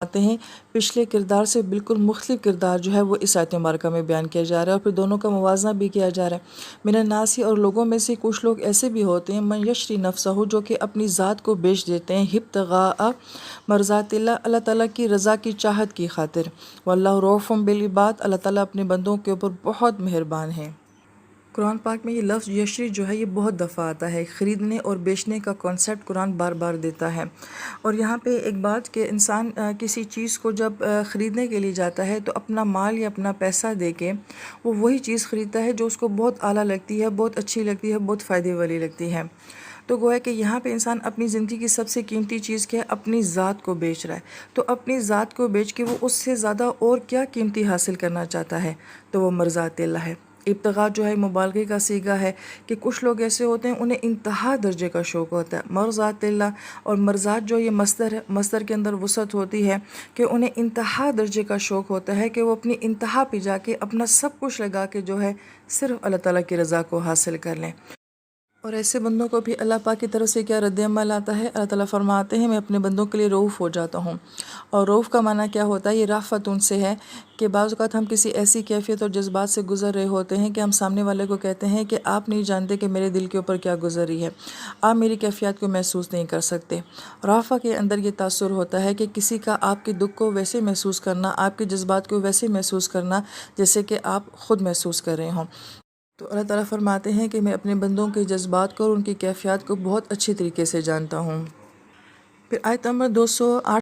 آتے ہیں پچھلے کردار سے بالکل مختلف کردار جو ہے وہ اس آیت مبارکہ میں بیان کیا جا رہا ہے، اور پھر دونوں کا موازنہ بھی کیا جا رہا ہے۔ من الناس، اور لوگوں میں سے کچھ لوگ ایسے بھی ہوتے ہیں، من یشری نفسہ، جو کہ اپنی ذات کو بیچ دیتے ہیں، ابتغاء مرضات اللہ، اللہ تعالیٰ کی رضا کی چاہت کی خاطر۔ واللہ رؤوف بالعباد، اللہ تعالیٰ اپنے بندوں کے اوپر بہت مہربان ہے۔ قرآن پاک میں یہ لفظ یشری جو ہے یہ بہت دفعہ آتا ہے، خریدنے اور بیچنے کا کانسیپٹ قرآن بار بار دیتا ہے۔ اور یہاں پہ ایک بات کہ انسان کسی چیز کو جب خریدنے کے لیے جاتا ہے تو اپنا مال یا اپنا پیسہ دے کے وہ وہی چیز خریدتا ہے جو اس کو بہت اعلیٰ لگتی ہے، بہت اچھی لگتی ہے، بہت فائدے والی لگتی ہے۔ تو گویا کہ یہاں پہ انسان اپنی زندگی کی سب سے قیمتی چیز کیا ہے؟ اپنی ذات کو بیچ رہا ہے۔ تو اپنی ذات کو بیچ کے وہ اس سے زیادہ اور کیا قیمتی حاصل کرنا چاہتا ہے؟ تو وہ مرضات اللہ ہے۔ ابتغاء جو ہے مبالغے کا صیغہ ہے کہ کچھ لوگ ایسے ہوتے ہیں انہیں انتہا درجے کا شوق ہوتا ہے، مرضات اللہ، اور مرضات جو یہ مصدر ہے، مصدر کے اندر وسعت ہوتی ہے کہ انہیں انتہا درجے کا شوق ہوتا ہے کہ وہ اپنی انتہا پہ جا کے اپنا سب کچھ لگا کے جو ہے صرف اللہ تعالیٰ کی رضا کو حاصل کر لیں۔ اور ایسے بندوں کو بھی اللہ پاک کی طرف سے کیا رد عمل آتا ہے؟ اللہ تعالیٰ فرماتے ہیں میں اپنے بندوں کے لیے رؤوف ہو جاتا ہوں۔ اور رؤوف کا معنی کیا ہوتا ہے؟ یہ رافت ان سے ہے کہ بعض اوقات ہم کسی ایسی کیفیت اور جذبات سے گزر رہے ہوتے ہیں کہ ہم سامنے والے کو کہتے ہیں کہ آپ نہیں جانتے کہ میرے دل کے اوپر کیا گزر رہی ہے، آپ میری کیفیات کو محسوس نہیں کر سکتے۔ رافہ کے اندر یہ تاثر ہوتا ہے کہ کسی کا آپ کے دکھ کو ویسے محسوس کرنا، آپ کے جذبات کو ویسے محسوس کرنا جیسے کہ آپ خود محسوس کر رہے ہوں۔ تو اللہ تعالیٰ فرماتے ہیں کہ میں اپنے بندوں کے جذبات کو اور ان کی کیفیات کو بہت اچھی طریقے سے جانتا ہوں۔ پھر آیت نمبر 208